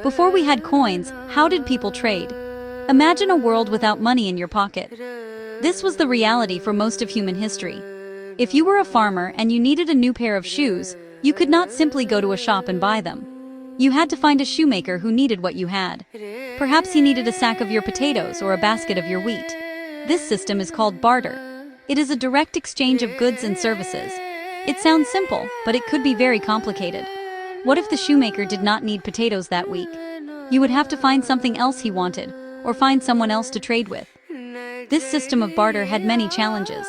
Before we had coins, how did people trade? Imagine a world without money in your pocket. This was the reality for most of human history. If you were a farmer and you needed a new pair of shoes, you could not simply go to a shop and buy them. You had to find a shoemaker who needed what you had. Perhaps he needed a sack of your potatoes or a basket of your wheat. This system is called barter. It is a direct exchange of goods and services. It sounds simple, but it could be very complicated. What if the shoemaker did not need potatoes that week? You would have to find something else he wanted, or find someone else to trade with. This system of barter had many challenges.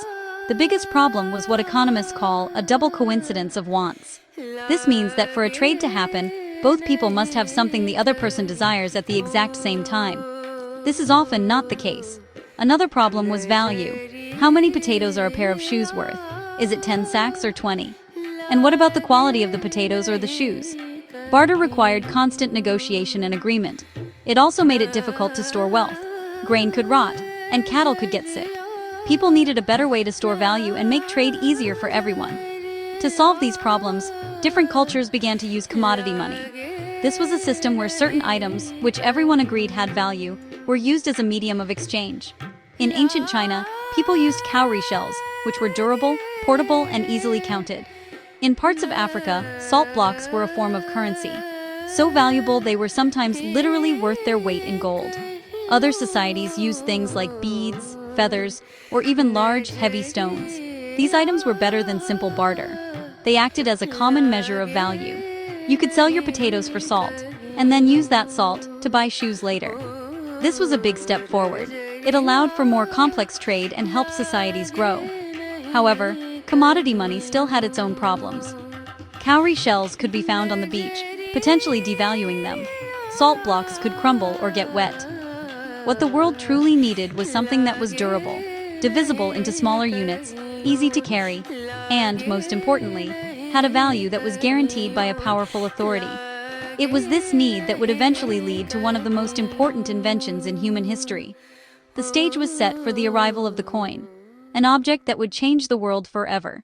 The biggest problem was what economists call a double coincidence of wants. This means that for a trade to happen, both people must have something the other person desires at the exact same time. This is often not the case. Another problem was value. How many potatoes are a pair of shoes worth? Is it 10 sacks or 20? And what about the quality of the potatoes or the shoes? Barter required constant negotiation and agreement. It also made it difficult to store wealth. Grain could rot, and cattle could get sick. People needed a better way to store value and make trade easier for everyone. To solve these problems, different cultures began to use commodity money. This was a system where certain items, which everyone agreed had value, were used as a medium of exchange. In ancient China, people used cowrie shells, which were durable, portable, and easily counted. In parts of Africa, salt blocks were a form of currency. So valuable they were sometimes literally worth their weight in gold. Other societies used things like beads, feathers, or even large, heavy stones. These items were better than simple barter. They acted as a common measure of value. You could sell your potatoes for salt, and then use that salt to buy shoes later. This was a big step forward. It allowed for more complex trade and helped societies grow. However, commodity money still had its own problems. Cowrie shells could be found on the beach, potentially devaluing them. Salt blocks could crumble or get wet. What the world truly needed was something that was durable, divisible into smaller units, easy to carry, and, most importantly, had a value that was guaranteed by a powerful authority. It was this need that would eventually lead to one of the most important inventions in human history. The stage was set for the arrival of the coin, an object that would change the world forever.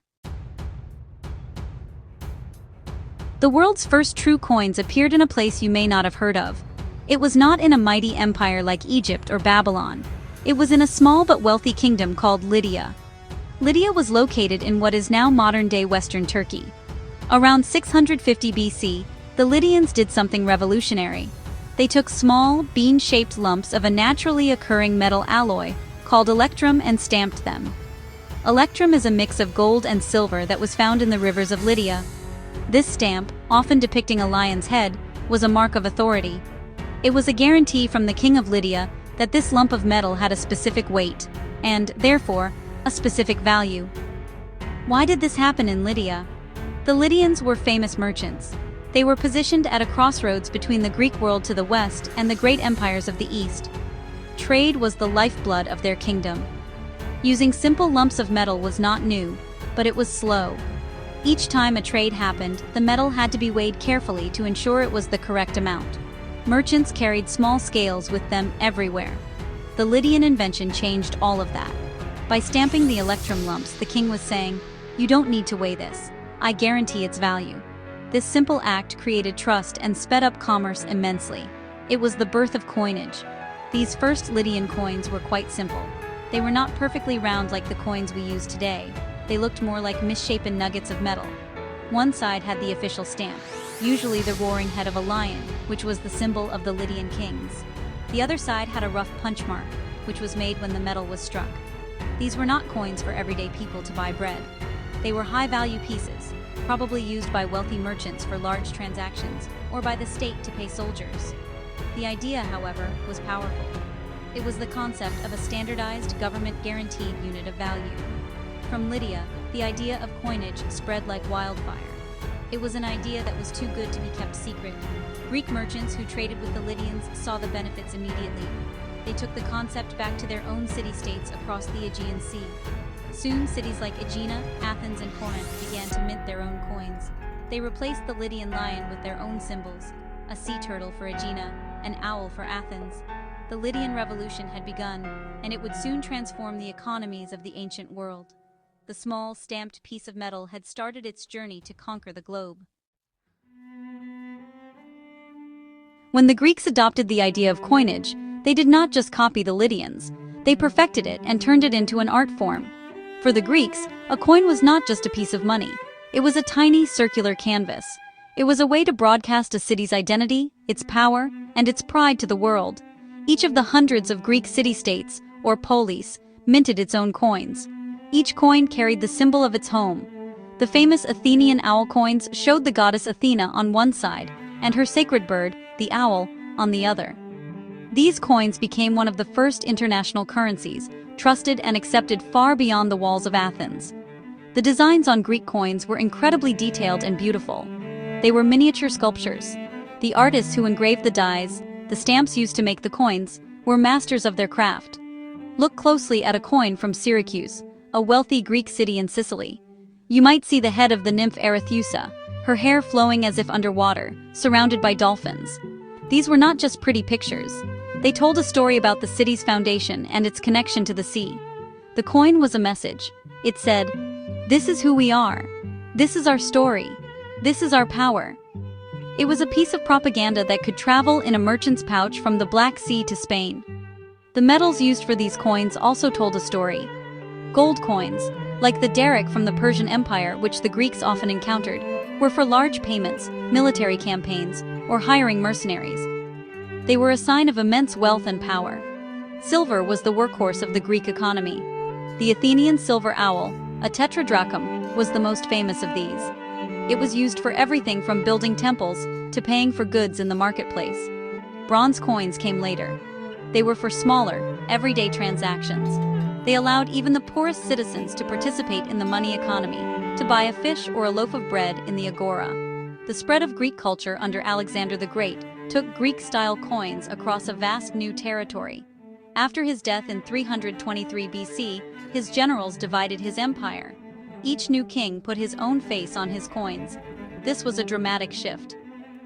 The world's first true coins appeared in a place you may not have heard of. It was not in a mighty empire like Egypt or Babylon. It was in a small but wealthy kingdom called Lydia. Lydia was located in what is now modern-day Western Turkey. Around 650 BC, the Lydians did something revolutionary. They took small, bean-shaped lumps of a naturally occurring metal alloy called electrum and stamped them. Electrum is a mix of gold and silver that was found in the rivers of Lydia. This stamp, often depicting a lion's head, was a mark of authority. It was a guarantee from the king of Lydia that this lump of metal had a specific weight, and, therefore, a specific value. Why did this happen in Lydia? The Lydians were famous merchants. They were positioned at a crossroads between the Greek world to the west and the great empires of the east. Trade was the lifeblood of their kingdom. Using simple lumps of metal was not new, but it was slow. Each time a trade happened, the metal had to be weighed carefully to ensure it was the correct amount. Merchants carried small scales with them everywhere. The Lydian invention changed all of that. By stamping the electrum lumps, the king was saying, "You don't need to weigh this. I guarantee its value." This simple act created trust and sped up commerce immensely. It was the birth of coinage. These first Lydian coins were quite simple. They were not perfectly round like the coins we use today. They looked more like misshapen nuggets of metal. One side had the official stamp, usually the roaring head of a lion, which was the symbol of the Lydian kings. The other side had a rough punch mark, which was made when the metal was struck. These were not coins for everyday people to buy bread. They were high-value pieces, probably used by wealthy merchants for large transactions, or by the state to pay soldiers. The idea, however, was powerful. It was the concept of a standardized, government-guaranteed unit of value. From Lydia, the idea of coinage spread like wildfire. It was an idea that was too good to be kept secret. Greek merchants who traded with the Lydians saw the benefits immediately. They took the concept back to their own city-states across the Aegean Sea. Soon, cities like Aegina, Athens, and Corinth began to mint their own coins. They replaced the Lydian lion with their own symbols, a sea turtle for Aegina, an owl for Athens. The Lydian Revolution had begun, and it would soon transform the economies of the ancient world. The small, stamped piece of metal had started its journey to conquer the globe. When the Greeks adopted the idea of coinage, they did not just copy the Lydians. They perfected it and turned it into an art form. For the Greeks, a coin was not just a piece of money. It was a tiny circular canvas. It was a way to broadcast a city's identity, its power, and its pride to the world. Each of the hundreds of Greek city-states, or polis, minted its own coins. Each coin carried the symbol of its home. The famous Athenian owl coins showed the goddess Athena on one side, and her sacred bird, the owl, on the other. These coins became one of the first international currencies, trusted and accepted far beyond the walls of Athens. The designs on Greek coins were incredibly detailed and beautiful. They were miniature sculptures. The artists who engraved the dies, the stamps used to make the coins, were masters of their craft. Look closely at a coin from Syracuse, a wealthy Greek city in Sicily. You might see the head of the nymph Arethusa, her hair flowing as if underwater, surrounded by dolphins. These were not just pretty pictures. They told a story about the city's foundation and its connection to the sea. The coin was a message. It said, "This is who we are. This is our story. This is our power." It was a piece of propaganda that could travel in a merchant's pouch from the Black Sea to Spain. The metals used for these coins also told a story. Gold coins, like the daric from the Persian Empire, which the Greeks often encountered, were for large payments, military campaigns, or hiring mercenaries. They were a sign of immense wealth and power. Silver was the workhorse of the Greek economy. The Athenian silver owl, a tetradrachm, was the most famous of these. It was used for everything from building temples to paying for goods in the marketplace. Bronze coins came later. They were for smaller, everyday transactions. They allowed even the poorest citizens to participate in the money economy, to buy a fish or a loaf of bread in the agora. The spread of Greek culture under Alexander the Great took Greek-style coins across a vast new territory. After his death in 323 BC, his generals divided his empire. Each new king put his own face on his coins. This was a dramatic shift.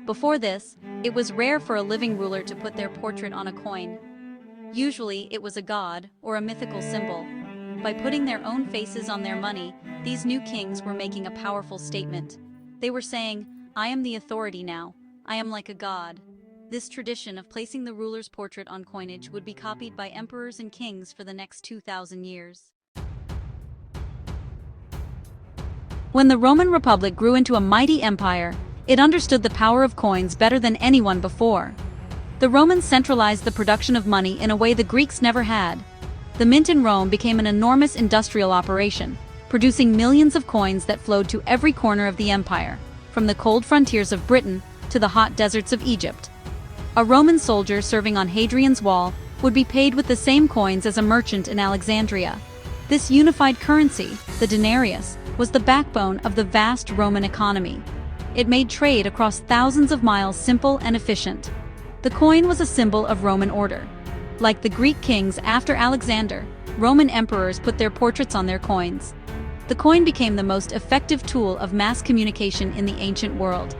Before this, it was rare for a living ruler to put their portrait on a coin. Usually, it was a god or a mythical symbol. By putting their own faces on their money, these new kings were making a powerful statement. They were saying, "I am the authority now. I am like a god." This tradition of placing the ruler's portrait on coinage would be copied by emperors and kings for the next 2,000 years. When the Roman Republic grew into a mighty empire, it understood the power of coins better than anyone before. The Romans centralized the production of money in a way the Greeks never had. The mint in Rome became an enormous industrial operation, producing millions of coins that flowed to every corner of the empire, from the cold frontiers of Britain to the hot deserts of Egypt. A Roman soldier serving on Hadrian's Wall would be paid with the same coins as a merchant in Alexandria. This unified currency, the denarius, was the backbone of the vast Roman economy. It made trade across thousands of miles simple and efficient. The coin was a symbol of Roman order. Like the Greek kings after Alexander, Roman emperors put their portraits on their coins. The coin became the most effective tool of mass communication in the ancient world.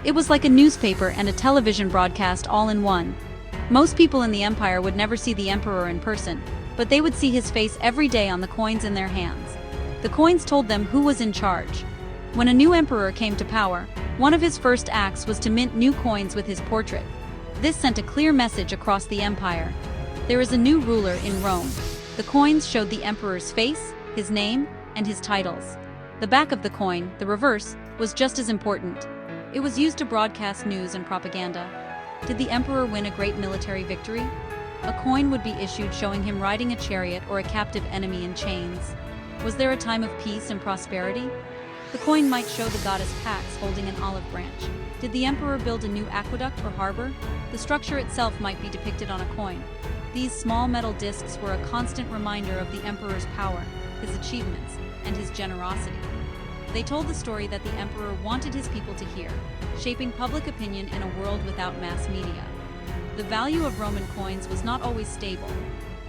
It was like a newspaper and a television broadcast all in one. Most people in the empire would never see the emperor in person, but they would see his face every day on the coins in their hands. The coins told them who was in charge. When a new emperor came to power, one of his first acts was to mint new coins with his portrait. This sent a clear message across the empire. There is a new ruler in Rome. The coins showed the emperor's face, his name, and his titles. The back of the coin, the reverse, was just as important. It was used to broadcast news and propaganda. Did the emperor win a great military victory? A coin would be issued showing him riding a chariot or a captive enemy in chains. Was there a time of peace and prosperity? The coin might show the goddess Pax holding an olive branch. Did the emperor build a new aqueduct or harbor? The structure itself might be depicted on a coin. These small metal discs were a constant reminder of the emperor's power, his achievements, and his generosity. They told the story that the emperor wanted his people to hear, shaping public opinion in a world without mass media. The value of Roman coins was not always stable.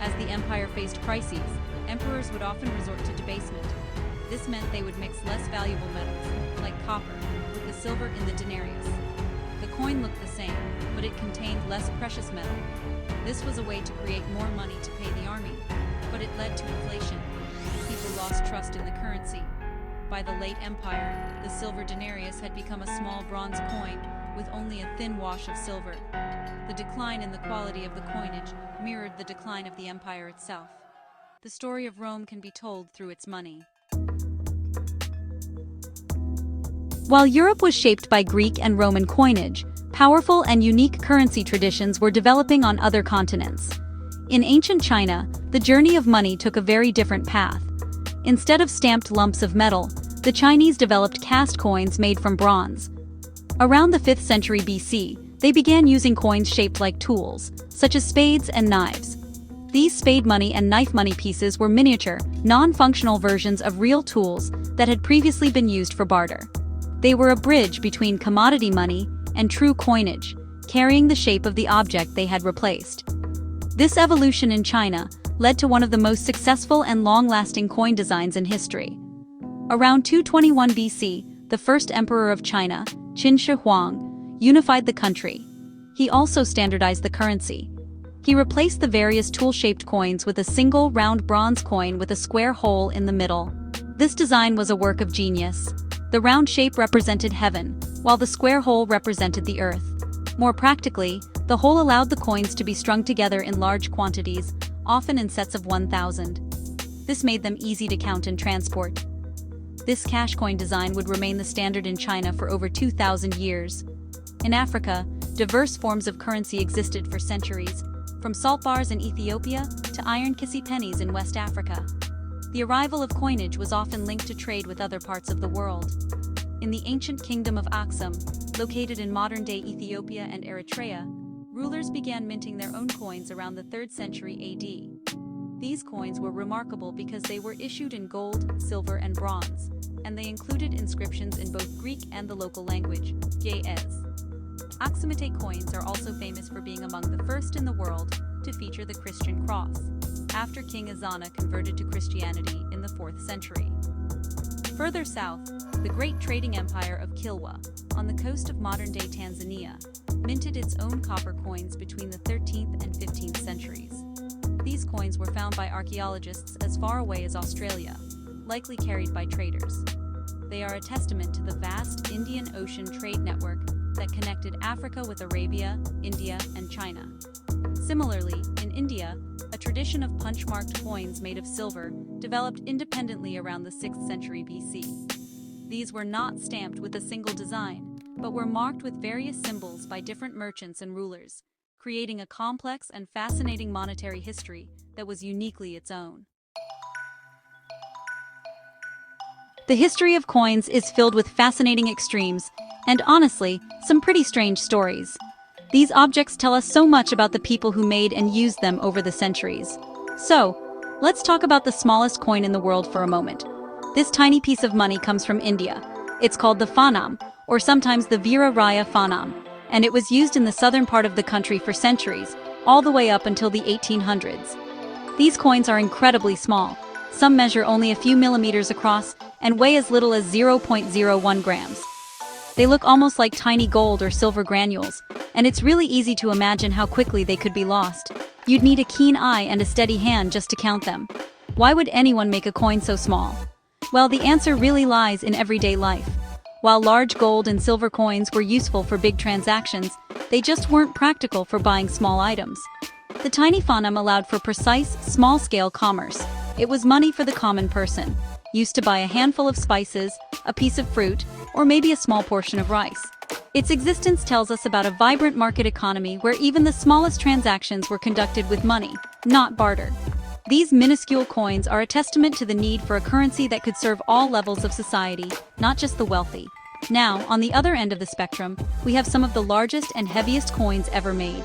As the empire faced crises, emperors would often resort to debasement. This meant they would mix less valuable metals, like copper, with the silver in the denarius. The coin looked the same, but it contained less precious metal. This was a way to create more money to pay the army, but it led to inflation. People lost trust in the currency. By the late empire, the silver denarius had become a small bronze coin, with only a thin wash of silver. The decline in the quality of the coinage mirrored the decline of the empire itself. The story of Rome can be told through its money. While Europe was shaped by Greek and Roman coinage, powerful and unique currency traditions were developing on other continents. In ancient China, the journey of money took a very different path. Instead of stamped lumps of metal, the Chinese developed cast coins made from bronze. Around the 5th century BC, they began using coins shaped like tools, such as spades and knives. These spade money and knife money pieces were miniature, non-functional versions of real tools that had previously been used for barter. They were a bridge between commodity money and true coinage, carrying the shape of the object they had replaced. This evolution in China led to one of the most successful and long-lasting coin designs in history. Around 221 BC, the first emperor of China, Qin Shi Huang, unified the country. He also standardized the currency. He replaced the various tool-shaped coins with a single round bronze coin with a square hole in the middle. This design was a work of genius. The round shape represented heaven, while the square hole represented the earth. More practically, the hole allowed the coins to be strung together in large quantities, often in sets of 1,000. This made them easy to count and transport. This cash coin design would remain the standard in China for over 2,000 years. In Africa, diverse forms of currency existed for centuries, from salt bars in Ethiopia to iron kissy pennies in West Africa. The arrival of coinage was often linked to trade with other parts of the world. In the ancient kingdom of Aksum, located in modern-day Ethiopia and Eritrea, rulers began minting their own coins around the 3rd century AD. These coins were remarkable because they were issued in gold, silver, and bronze, and they included inscriptions in both Greek and the local language, Ge'ez. Aksumite coins are also famous for being among the first in the world to feature the Christian cross, after King Ezana converted to Christianity in the 4th century. Further south, the great trading empire of Kilwa, on the coast of modern-day Tanzania, minted its own copper coins between the 13th and 15th centuries. These coins were found by archaeologists as far away as Australia, likely carried by traders. They are a testament to the vast Indian Ocean trade network that connected Africa with Arabia, India, and China. Similarly, in India, a tradition of punch-marked coins made of silver developed independently around the 6th century BC. These were not stamped with a single design, but were marked with various symbols by different merchants and rulers, creating a complex and fascinating monetary history that was uniquely its own. The history of coins is filled with fascinating extremes, and honestly, some pretty strange stories. These objects tell us so much about the people who made and used them over the centuries. So, let's talk about the smallest coin in the world for a moment. This tiny piece of money comes from India. It's called the Phanam, or sometimes the Veera Raya Phanam, and it was used in the southern part of the country for centuries, all the way up until the 1800s. These coins are incredibly small. Some measure only a few millimeters across and weigh as little as 0.01 grams. They look almost like tiny gold or silver granules, and it's really easy to imagine how quickly they could be lost. You'd need a keen eye and a steady hand just to count them. Why would anyone make a coin so small? Well, the answer really lies in everyday life. While large gold and silver coins were useful for big transactions, they just weren't practical for buying small items. The tiny phanam allowed for precise, small-scale commerce. It was money for the common person, used to buy a handful of spices, a piece of fruit, or maybe a small portion of rice. Its existence tells us about a vibrant market economy where even the smallest transactions were conducted with money, not barter. These minuscule coins are a testament to the need for a currency that could serve all levels of society, not just the wealthy. Now, on the other end of the spectrum, we have some of the largest and heaviest coins ever made.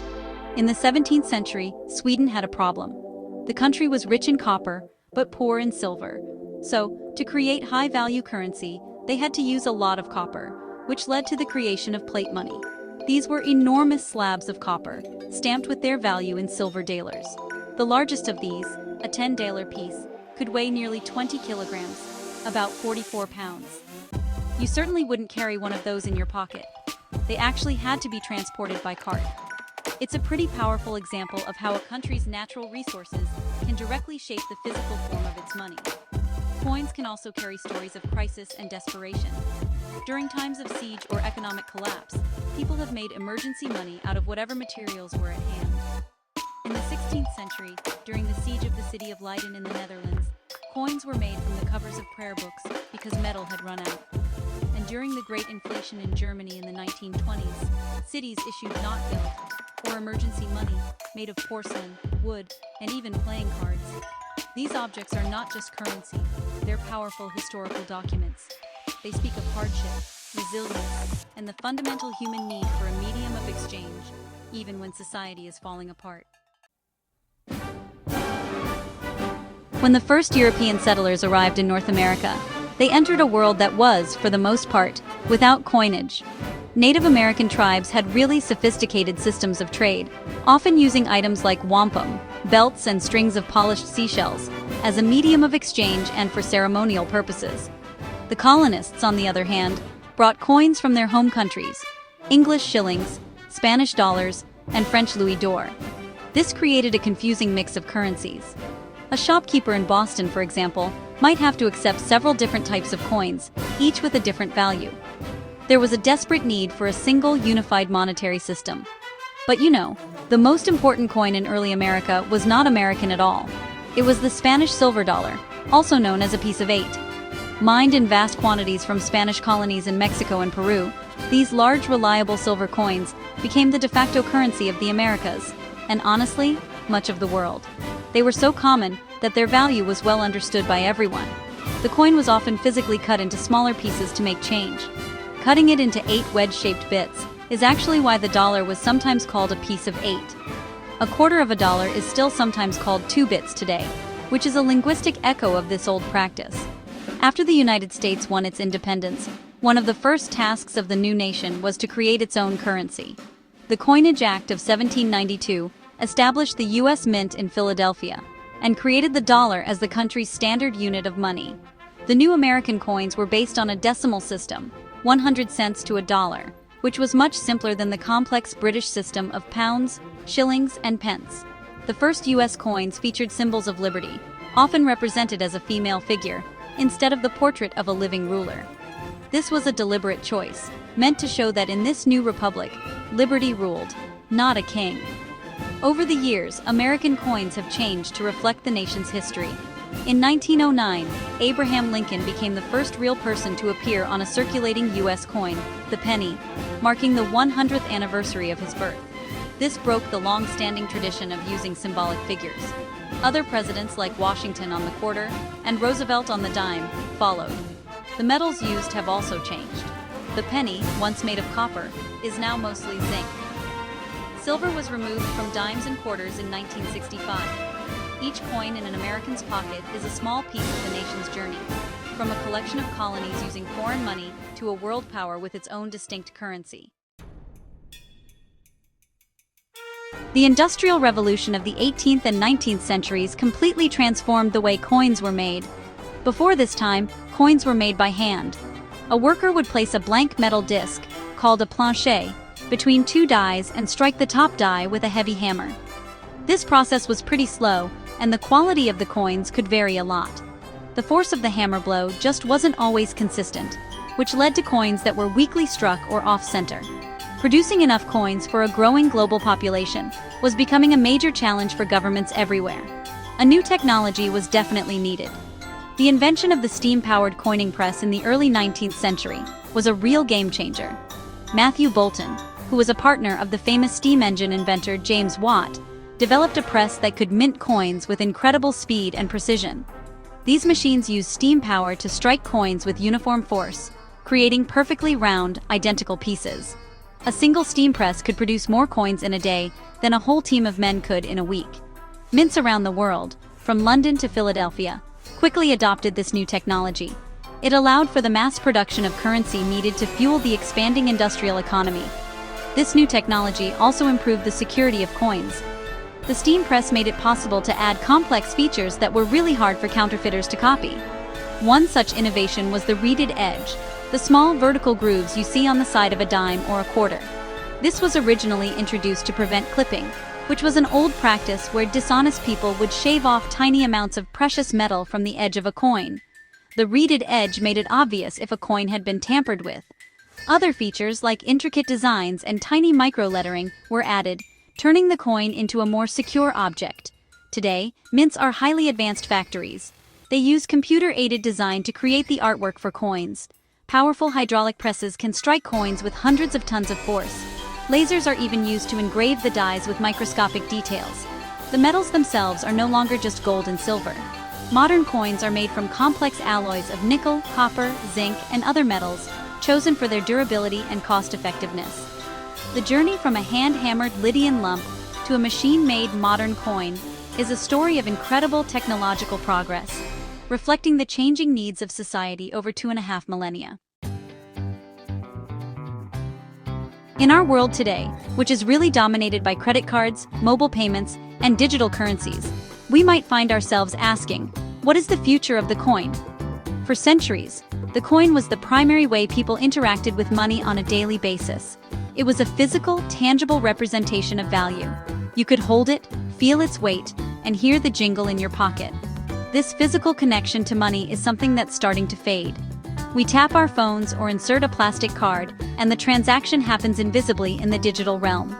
In the 17th century, Sweden had a problem. The country was rich in copper, but poor in silver. So, to create high-value currency, they had to use a lot of copper, which led to the creation of plate money. These were enormous slabs of copper, stamped with their value in silver dalers. The largest of these, a 10-daler piece, could weigh nearly 20 kilograms, about 44 pounds. You certainly wouldn't carry one of those in your pocket. They actually had to be transported by cart. It's a pretty powerful example of how a country's natural resources can directly shape the physical form of its money. Coins can also carry stories of crisis and desperation. During times of siege or economic collapse, people have made emergency money out of whatever materials were at hand. In the 16th century, during the siege of the city of Leiden in the Netherlands, coins were made from the covers of prayer books because metal had run out. And during the Great Inflation in Germany in the 1920s, cities issued Notgeld, or emergency money, made of porcelain, wood, and even playing cards. These objects are not just currency, they're powerful historical documents. They speak of hardship, resilience, and the fundamental human need for a medium of exchange, even when society is falling apart. When the first European settlers arrived in North America, they entered a world that was, for the most part, without coinage. Native American tribes had really sophisticated systems of trade, often using items like wampum, belts and strings of polished seashells, as a medium of exchange and for ceremonial purposes. The colonists, on the other hand, brought coins from their home countries, English shillings, Spanish dollars, and French louis d'or. This created a confusing mix of currencies. A shopkeeper in Boston, for example, might have to accept several different types of coins, each with a different value. There was a desperate need for a single, unified monetary system. But the most important coin in early America was not American at all. It was the Spanish silver dollar, also known as a piece of 8. Mined in vast quantities from Spanish colonies in Mexico and Peru, these large, reliable silver coins became the de facto currency of the Americas, and honestly, much of the world. They were so common that their value was well understood by everyone. The coin was often physically cut into smaller pieces to make change. Cutting it into 8 wedge-shaped bits is actually why the dollar was sometimes called a piece of 8. A quarter of a dollar is still sometimes called 2 bits today, which is a linguistic echo of this old practice. After the United States won its independence, one of the first tasks of the new nation was to create its own currency. The Coinage Act of 1792 established the U.S. Mint in Philadelphia, and created the dollar as the country's standard unit of money. The new American coins were based on a decimal system, 100 cents to a dollar, which was much simpler than the complex British system of pounds, shillings, and pence. The first U.S. coins featured symbols of liberty, often represented as a female figure, instead of the portrait of a living ruler. This was a deliberate choice, meant to show that in this new republic, liberty ruled, not a king. Over the years, American coins have changed to reflect the nation's history. In 1909, Abraham Lincoln became the first real person to appear on a circulating U.S. coin, the penny, marking the 100th anniversary of his birth. This broke the long-standing tradition of using symbolic figures. Other presidents like Washington on the quarter and Roosevelt on the dime followed. The metals used have also changed. The penny, once made of copper, is now mostly zinc. Silver was removed from dimes and quarters in 1965. Each coin in an American's pocket is a small piece of the nation's journey, from a collection of colonies using foreign money to a world power with its own distinct currency. The Industrial Revolution of the 18th and 19th centuries completely transformed the way coins were made. Before this time, coins were made by hand. A worker would place a blank metal disc, called a planchet, between 2 dies and strike the top die with a heavy hammer. This process was pretty slow, and the quality of the coins could vary a lot. The force of the hammer blow just wasn't always consistent, which led to coins that were weakly struck or off-center. Producing enough coins for a growing global population was becoming a major challenge for governments everywhere. A new technology was definitely needed. The invention of the steam-powered coining press in the early 19th century was a real game-changer. Matthew Boulton, who was a partner of the famous steam engine inventor James Watt, developed a press that could mint coins with incredible speed and precision. These machines used steam power to strike coins with uniform force, creating perfectly round, identical pieces. A single steam press could produce more coins in a day than a whole team of men could in a week. Mints around the world, from London to Philadelphia, quickly adopted this new technology. It allowed for the mass production of currency needed to fuel the expanding industrial economy. This new technology also improved the security of coins. The steam press made it possible to add complex features that were really hard for counterfeiters to copy. One such innovation was the reeded edge, the small vertical grooves you see on the side of a dime or a quarter. This was originally introduced to prevent clipping, which was an old practice where dishonest people would shave off tiny amounts of precious metal from the edge of a coin. The reeded edge made it obvious if a coin had been tampered with. Other features like intricate designs and tiny micro-lettering were added, turning the coin into a more secure object. Today, mints are highly advanced factories. They use computer-aided design to create the artwork for coins. Powerful hydraulic presses can strike coins with hundreds of tons of force. Lasers are even used to engrave the dies with microscopic details. The metals themselves are no longer just gold and silver. Modern coins are made from complex alloys of nickel, copper, zinc, and other metals, chosen for their durability and cost-effectiveness. The journey from a hand-hammered Lydian lump to a machine-made modern coin is a story of incredible technological progress, reflecting the changing needs of society over 2.5 millennia. In our world today, which is really dominated by credit cards, mobile payments, and digital currencies, we might find ourselves asking, what is the future of the coin? For centuries, the coin was the primary way people interacted with money on a daily basis. It was a physical, tangible representation of value. You could hold it, feel its weight, and hear the jingle in your pocket. This physical connection to money is something that's starting to fade. We tap our phones or insert a plastic card, and the transaction happens invisibly in the digital realm.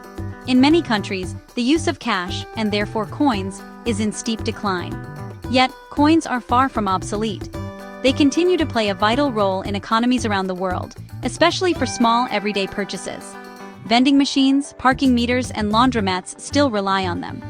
In many countries, the use of cash, and therefore coins, is in steep decline. Yet, coins are far from obsolete. They continue to play a vital role in economies around the world, especially for small, everyday purchases. Vending machines, parking meters, and laundromats still rely on them.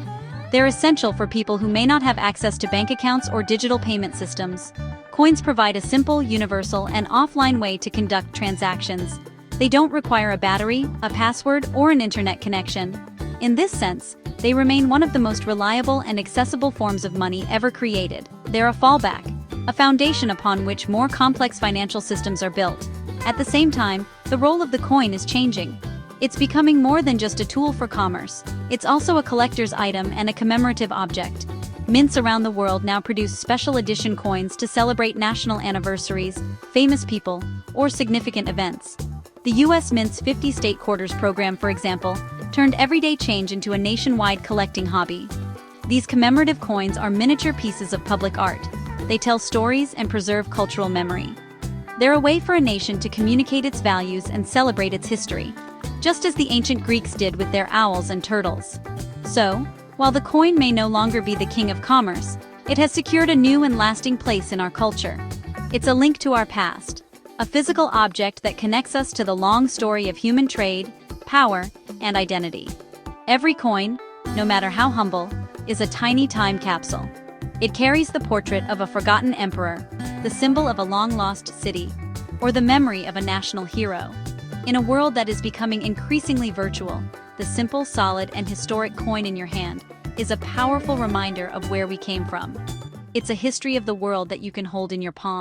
They're essential for people who may not have access to bank accounts or digital payment systems. Coins provide a simple, universal, and offline way to conduct transactions. They don't require a battery, a password, or an internet connection. In this sense, they remain one of the most reliable and accessible forms of money ever created. They're a fallback, a foundation upon which more complex financial systems are built. At the same time, the role of the coin is changing. It's becoming more than just a tool for commerce. It's also a collector's item and a commemorative object. Mints around the world now produce special edition coins to celebrate national anniversaries, famous people, or significant events. The U.S. Mint's 50 State Quarters program, for example, turned everyday change into a nationwide collecting hobby. These commemorative coins are miniature pieces of public art. They tell stories and preserve cultural memory. They're a way for a nation to communicate its values and celebrate its history, just as the ancient Greeks did with their owls and turtles. So, while the coin may no longer be the king of commerce, it has secured a new and lasting place in our culture. It's a link to our past, a physical object that connects us to the long story of human trade, power, and identity. Every coin, no matter how humble, is a tiny time capsule. It carries the portrait of a forgotten emperor, the symbol of a long-lost city, or the memory of a national hero. In a world that is becoming increasingly virtual, the simple, solid, and historic coin in your hand is a powerful reminder of where we came from. It's a history of the world that you can hold in your palm.